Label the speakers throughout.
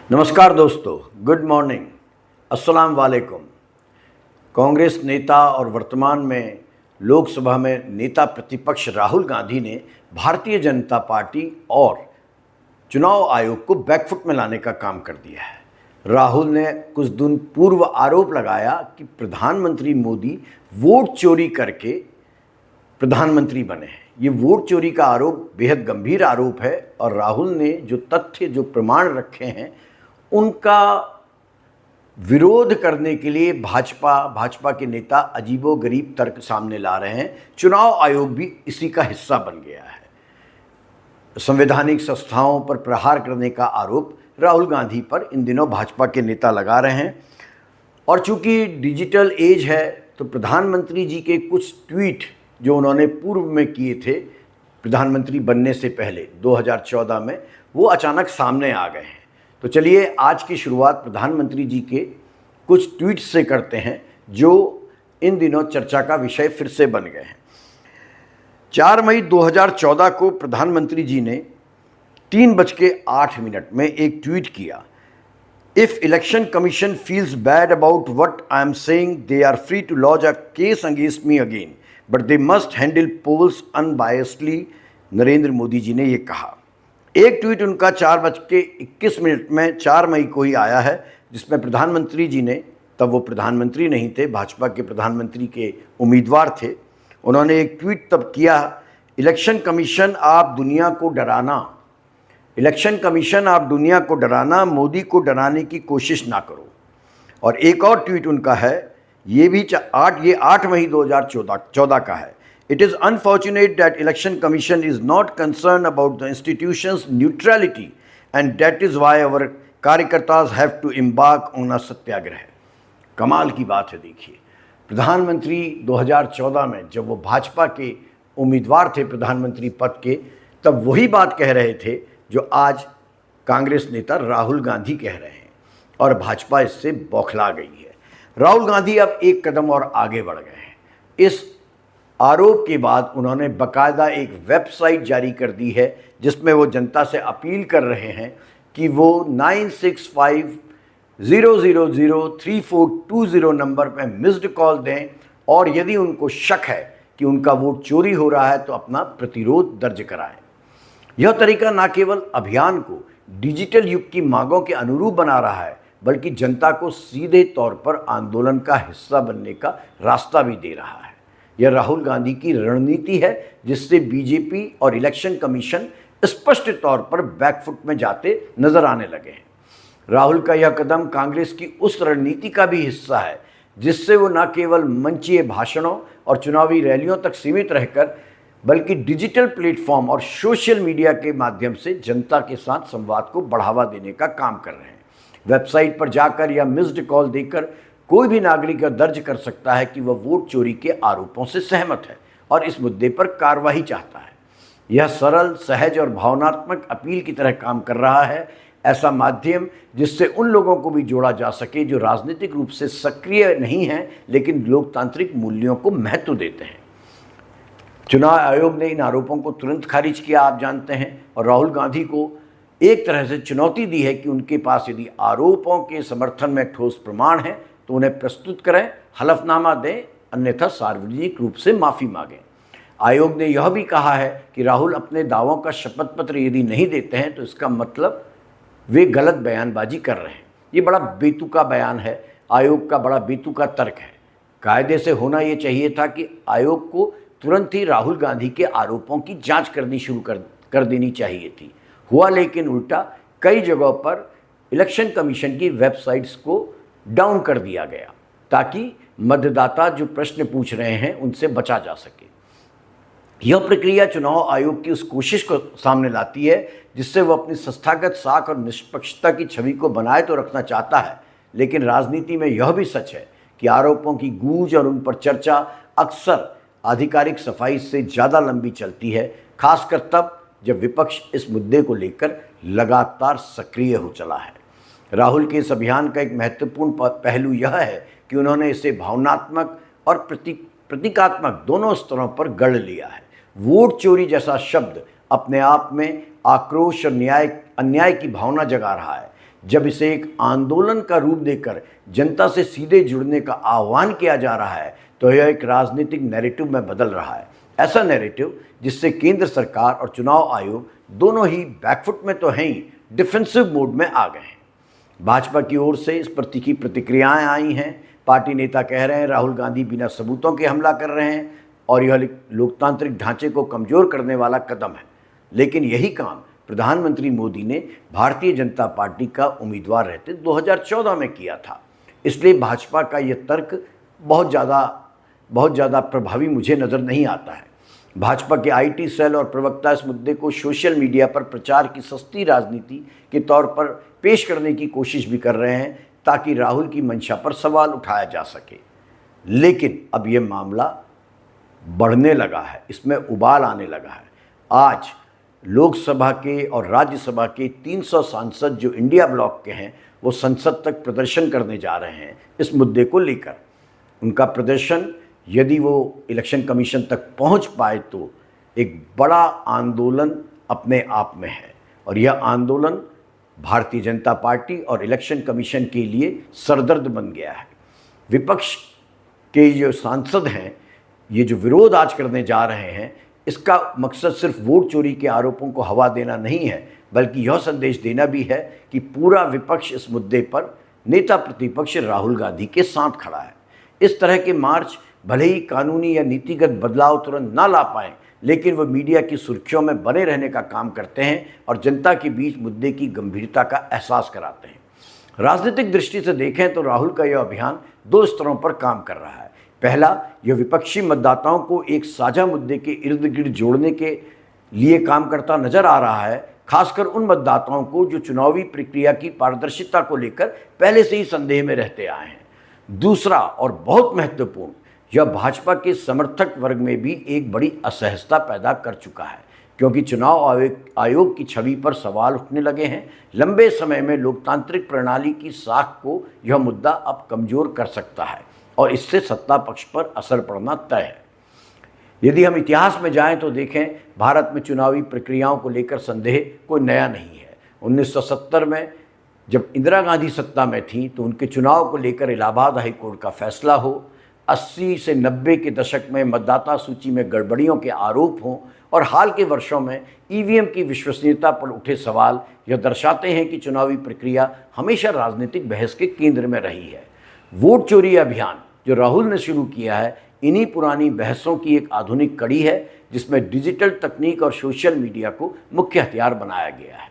Speaker 1: नमस्कार दोस्तों, good morning, अस्सलाम वालेकुम। कांग्रेस नेता और वर्तमान में लोकसभा में नेता प्रतिपक्ष राहुल गांधी ने भारतीय जनता पार्टी और चुनाव आयोग को बैकफुट में लाने का काम कर दिया है। राहुल ने कुछ दिन पूर्व आरोप लगाया कि प्रधानमंत्री मोदी वोट चोरी करके प्रधानमंत्री बने हैं। ये वोट चोरी का आरोप बेहद गंभीर आरोप है और राहुल ने जो तथ्य, जो प्रमाण रखे हैं, उनका विरोध करने के लिए भाजपा के नेता अजीबोगरीब तर्क सामने ला रहे हैं। चुनाव आयोग भी इसी का हिस्सा बन गया है। संवैधानिक संस्थाओं पर प्रहार करने का आरोप राहुल गांधी पर इन दिनों भाजपा के नेता लगा रहे हैं। और चूंकि डिजिटल एज है तो प्रधानमंत्री जी के कुछ ट्वीट जो उन्होंने पूर्व में किए थे प्रधानमंत्री बनने से पहले 2014 में, वो अचानक सामने आ गए हैं। तो चलिए आज की शुरुआत प्रधानमंत्री जी के कुछ ट्वीट्स से करते हैं जो इन दिनों चर्चा का विषय फिर से बन गए हैं। 4 मई 2014 को प्रधानमंत्री जी ने 3:08 में एक ट्वीट किया, if election commission feels bad about what I am saying they are free to lodge a case against me again but they must handle polls unbiasedly. Narendra Modi ji ने ये कहा। एक ट्वीट उनका 4:21 में 4 मई को ही आया है, जिसमें प्रधानमंत्री जी ने, तब वो प्रधानमंत्री नहीं थे, भाजपा के प्रधानमंत्री के उम्मीदवार थे, उन्होंने एक ट्वीट तब किया, इलेक्शन कमीशन आप दुनिया को डराना, मोदी को डराने की कोशिश ना करो। और एक और ट्वीट उनका है, ये भी 8 मई 2014 का है, It is unfortunate that Election Commission is not concerned about the institution's neutrality and that is why our कार्यकर्ताज have to embark on a सत्याग्रह। कमाल की बात है। देखिए, प्रधानमंत्री 2014 में जब वो भाजपा के उम्मीदवार थे प्रधानमंत्री पद के, तब वही बात कह रहे थे जो आज कांग्रेस नेता राहुल गांधी कह रहे हैं और भाजपा इससे बौखला गई है। राहुल गांधी अब एक कदम और आगे बढ़ गए हैं। इस आरोप के बाद उन्होंने बाकायदा एक वेबसाइट जारी कर दी है जिसमें वो जनता से अपील कर रहे हैं कि वो 9650003420 नंबर पर मिस्ड कॉल दें और यदि उनको शक है कि उनका वोट चोरी हो रहा है तो अपना प्रतिरोध दर्ज कराएं। यह तरीका न केवल अभियान को डिजिटल युग की मांगों के अनुरूप बना रहा है बल्कि जनता को सीधे तौर पर आंदोलन का हिस्सा बनने का रास्ता भी दे रहा है। यह राहुल गांधी की रणनीति है जिससे बीजेपी और इलेक्शन कमीशन स्पष्ट तौर पर बैकफुट में जाते नजर आने लगे हैं। राहुल का यह कदम कांग्रेस की उस रणनीति का भी हिस्सा है जिससे वो न केवल मंचीय भाषणों और चुनावी रैलियों तक सीमित रहकर बल्कि डिजिटल प्लेटफॉर्म और सोशल मीडिया के माध्यम से जनता के साथ संवाद को बढ़ावा देने का काम कर रहे हैं। वेबसाइट पर जाकर या मिस्ड कॉल देकर कोई भी नागरिक दर्ज कर सकता है कि वह वोट चोरी के आरोपों से सहमत है और इस मुद्दे पर कार्रवाई चाहता है। यह सरल, सहज और भावनात्मक अपील की तरह काम कर रहा है, ऐसा माध्यम जिससे उन लोगों को भी जोड़ा जा सके जो राजनीतिक रूप से सक्रिय नहीं हैं लेकिन लोकतांत्रिक मूल्यों को महत्व देते हैं। चुनाव आयोग ने इन आरोपों को तुरंत खारिज किया, आप जानते हैं, और राहुल गांधी को एक तरह से चुनौती दी है कि उनके पास यदि आरोपों के समर्थन में ठोस प्रमाण है तो उन्हें प्रस्तुत करें, हलफनामा दें, अन्यथा सार्वजनिक रूप से माफ़ी मांगें। आयोग ने यह भी कहा है कि राहुल अपने दावों का शपथ पत्र यदि नहीं देते हैं तो इसका मतलब वे गलत बयानबाजी कर रहे हैं। ये बड़ा बेतुका बयान है, आयोग का बड़ा बेतुका तर्क है। कायदे से होना ये चाहिए था कि आयोग को तुरंत ही राहुल गांधी के आरोपों की जाँच करनी शुरू कर देनी चाहिए थी। हुआ लेकिन उल्टा, कई जगहों पर इलेक्शन कमीशन की वेबसाइट्स को डाउन कर दिया गया ताकि मतदाता जो प्रश्न पूछ रहे हैं उनसे बचा जा सके। यह प्रक्रिया चुनाव आयोग की उस कोशिश को सामने लाती है जिससे वह अपनी संस्थागत साख और निष्पक्षता की छवि को बनाए तो रखना चाहता है, लेकिन राजनीति में यह भी सच है कि आरोपों की गूंज और उन पर चर्चा अक्सर आधिकारिक सफाई से ज़्यादा लंबी चलती है, खासकर तब जब विपक्ष इस मुद्दे को लेकर लगातार सक्रिय हो चला है। राहुल के इस अभियान का एक महत्वपूर्ण पहलू यह है कि उन्होंने इसे भावनात्मक और प्रतीकात्मक दोनों स्तरों पर गढ़ लिया है। वोट चोरी जैसा शब्द अपने आप में आक्रोश और अन्याय की भावना जगा रहा है। जब इसे एक आंदोलन का रूप देकर जनता से सीधे जुड़ने का आह्वान किया जा रहा है तो यह एक राजनीतिक नैरेटिव में बदल रहा है। ऐसा नैरेटिव जिससे केंद्र सरकार और चुनाव आयोग दोनों ही बैकफुट में तो हैं ही, डिफेंसिव मोड में आ गए हैं। भाजपा की ओर से इस पर तीखी प्रतिक्रियाएं आई हैं। पार्टी नेता कह रहे हैं राहुल गांधी बिना सबूतों के हमला कर रहे हैं और यह लोकतांत्रिक ढांचे को कमजोर करने वाला कदम है। लेकिन यही काम प्रधानमंत्री मोदी ने भारतीय जनता पार्टी का उम्मीदवार रहते 2014 में किया था। इसलिए भाजपा का यह तर्क बहुत ज़्यादा प्रभावी मुझे नज़र नहीं आता है। भाजपा के आईटी सेल और प्रवक्ता इस मुद्दे को सोशल मीडिया पर प्रचार की सस्ती राजनीति के तौर पर पेश करने की कोशिश भी कर रहे हैं ताकि राहुल की मंशा पर सवाल उठाया जा सके। लेकिन अब यह मामला बढ़ने लगा है, इसमें उबाल आने लगा है। आज लोकसभा के और राज्यसभा के 300 सांसद जो इंडिया ब्लॉक के हैं वो संसद तक प्रदर्शन करने जा रहे हैं इस मुद्दे को लेकर। उनका प्रदर्शन यदि वो इलेक्शन कमीशन तक पहुंच पाए तो एक बड़ा आंदोलन अपने आप में है और यह आंदोलन भारतीय जनता पार्टी और इलेक्शन कमीशन के लिए सरदर्द बन गया है। विपक्ष के जो सांसद हैं, ये जो विरोध आज करने जा रहे हैं, इसका मकसद सिर्फ वोट चोरी के आरोपों को हवा देना नहीं है, बल्कि यह संदेश देना भी है कि पूरा विपक्ष इस मुद्दे पर नेता प्रतिपक्ष राहुल गांधी के साथ खड़ा है। इस तरह के मार्च भले ही कानूनी या नीतिगत बदलाव तुरंत ना ला पाएं, लेकिन वो मीडिया की सुर्खियों में बने रहने का काम करते हैं और जनता के बीच मुद्दे की गंभीरता का एहसास कराते हैं। राजनीतिक दृष्टि से देखें तो राहुल का यह अभियान 2 स्तरों पर काम कर रहा है। पहला, यह विपक्षी मतदाताओं को एक साझा मुद्दे के इर्द गिर्द जोड़ने के लिए काम करता नजर आ रहा है, खासकर उन मतदाताओं को जो चुनावी प्रक्रिया की पारदर्शिता को लेकर पहले से ही संदेह में रहते आए हैं। दूसरा और बहुत महत्वपूर्ण, यह भाजपा के समर्थक वर्ग में भी एक बड़ी असहजता पैदा कर चुका है, क्योंकि चुनाव आयोग की छवि पर सवाल उठने लगे हैं। लंबे समय में लोकतांत्रिक प्रणाली की साख को यह मुद्दा अब कमजोर कर सकता है और इससे सत्ता पक्ष पर असर पड़ना तय है। यदि हम इतिहास में जाएं तो देखें, भारत में चुनावी प्रक्रियाओं को लेकर संदेह कोई नया नहीं है। 1970 में जब इंदिरा गांधी सत्ता में थी तो उनके चुनाव को लेकर इलाहाबाद हाई कोर्ट का फैसला हो, 80 से 90 के दशक में मतदाता सूची में गड़बड़ियों के आरोप हों और हाल के वर्षों में ईवीएम की विश्वसनीयता पर उठे सवाल यह दर्शाते हैं कि चुनावी प्रक्रिया हमेशा राजनीतिक बहस के केंद्र में रही है। वोट चोरी अभियान जो राहुल ने शुरू किया है, इन्हीं पुरानी बहसों की एक आधुनिक कड़ी है जिसमें डिजिटल तकनीक और सोशल मीडिया को मुख्य हथियार बनाया गया है।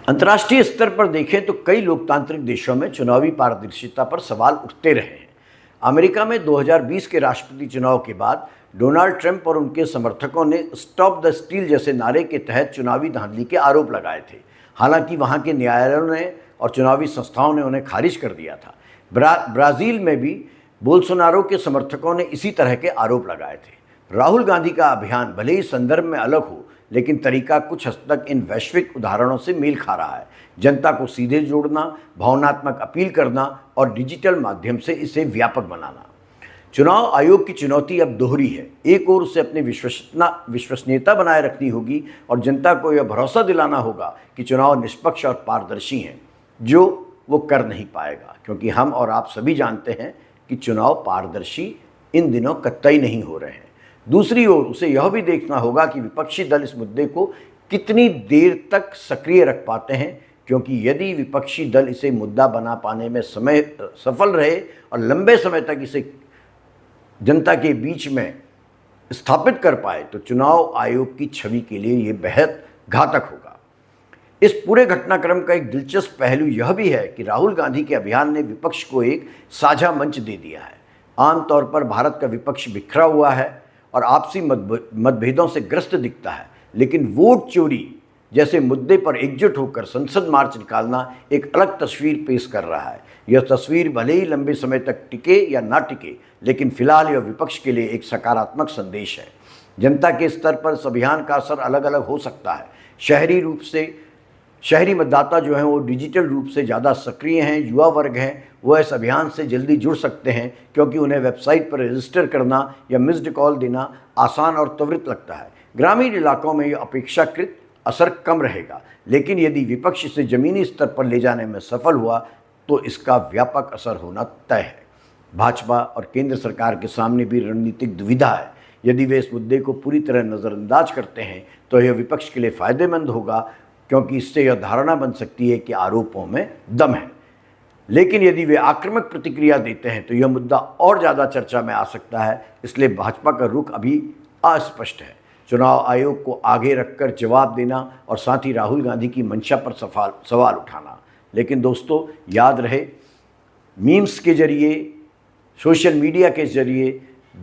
Speaker 1: अंतर्राष्ट्रीय स्तर पर देखें तो कई लोकतांत्रिक देशों में चुनावी पारदर्शिता पर सवाल उठते रहे हैं। अमेरिका में 2020 के राष्ट्रपति चुनाव के बाद डोनाल्ड ट्रंप और उनके समर्थकों ने स्टॉप द स्टील जैसे नारे के तहत चुनावी धांधली के आरोप लगाए थे। हालांकि वहां के न्यायालयों ने और चुनावी संस्थाओं ने उन्हें खारिज कर दिया था। ब्राज़ील में भी बोल्सोनारो के समर्थकों ने इसी तरह के आरोप लगाए थे। राहुल गांधी का अभियान भले ही संदर्भ में अलग हो, लेकिन तरीका कुछ हद तक इन वैश्विक उदाहरणों से मेल खा रहा है। जनता को सीधे जोड़ना, भावनात्मक अपील करना और डिजिटल माध्यम से इसे व्यापक बनाना। चुनाव आयोग की चुनौती अब दोहरी है। एक ओर उसे अपनी विश्वसनीयता बनाए रखनी होगी और जनता को यह भरोसा दिलाना होगा कि चुनाव निष्पक्ष और पारदर्शी हैं, जो वो कर नहीं पाएगा, क्योंकि हम और आप सभी जानते हैं कि चुनाव पारदर्शी इन दिनों कतई नहीं हो रहे हैं। दूसरी ओर उसे यह भी देखना होगा कि विपक्षी दल इस मुद्दे को कितनी देर तक सक्रिय रख पाते हैं, क्योंकि यदि विपक्षी दल इसे मुद्दा बना पाने में सफल रहे और लंबे समय तक इसे जनता के बीच में स्थापित कर पाए तो चुनाव आयोग की छवि के लिए ये बेहद घातक होगा। इस पूरे घटनाक्रम का एक दिलचस्प पहलू यह भी है कि राहुल गांधी के अभियान ने विपक्ष को एक साझा मंच दे दिया है। आमतौर पर भारत का विपक्ष बिखरा हुआ है और आपसी मतभेदों से ग्रस्त दिखता है, लेकिन वोट चोरी जैसे मुद्दे पर एकजुट होकर संसद मार्च निकालना एक अलग तस्वीर पेश कर रहा है। यह तस्वीर भले ही लंबे समय तक टिके या ना टिके, लेकिन फिलहाल यह विपक्ष के लिए एक सकारात्मक संदेश है। जनता के स्तर पर इस अभियान का असर अलग अलग हो सकता है। शहरी मतदाता जो हैं वो डिजिटल रूप से ज़्यादा सक्रिय हैं। युवा वर्ग हैं, वो इस अभियान से जल्दी जुड़ सकते हैं क्योंकि उन्हें वेबसाइट पर रजिस्टर करना या मिस्ड कॉल देना आसान और त्वरित लगता है। ग्रामीण इलाकों में ये अपेक्षाकृत असर कम रहेगा, लेकिन यदि विपक्ष इसे जमीनी स्तर पर ले जाने में सफल हुआ तो इसका व्यापक असर होना तय है। भाजपा और केंद्र सरकार के सामने भी रणनीतिक दुविधा है। यदि वे इस मुद्दे को पूरी तरह नज़रअंदाज करते हैं तो यह विपक्ष के लिए फायदेमंद होगा, क्योंकि इससे यह धारणा बन सकती है कि आरोपों में दम है। लेकिन यदि वे आक्रामक प्रतिक्रिया देते हैं तो यह मुद्दा और ज़्यादा चर्चा में आ सकता है। इसलिए भाजपा का रुख अभी अस्पष्ट है। चुनाव आयोग को आगे रखकर जवाब देना और साथ ही राहुल गांधी की मंशा पर सवाल उठाना। लेकिन दोस्तों, याद रहे, मीम्स के जरिए, सोशल मीडिया के जरिए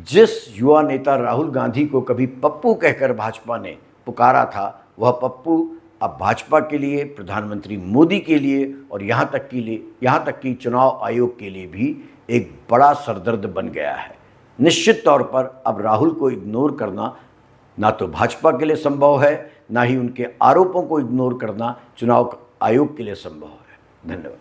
Speaker 1: जिस युवा नेता राहुल गांधी को कभी पप्पू कहकर भाजपा ने पुकारा था, वह पप्पू अब भाजपा के लिए, प्रधानमंत्री मोदी के लिए और यहाँ तक कि चुनाव आयोग के लिए भी एक बड़ा सरदर्द बन गया है। निश्चित तौर पर अब राहुल को इग्नोर करना ना तो भाजपा के लिए संभव है, ना ही उनके आरोपों को इग्नोर करना चुनाव आयोग के लिए संभव है। धन्यवाद।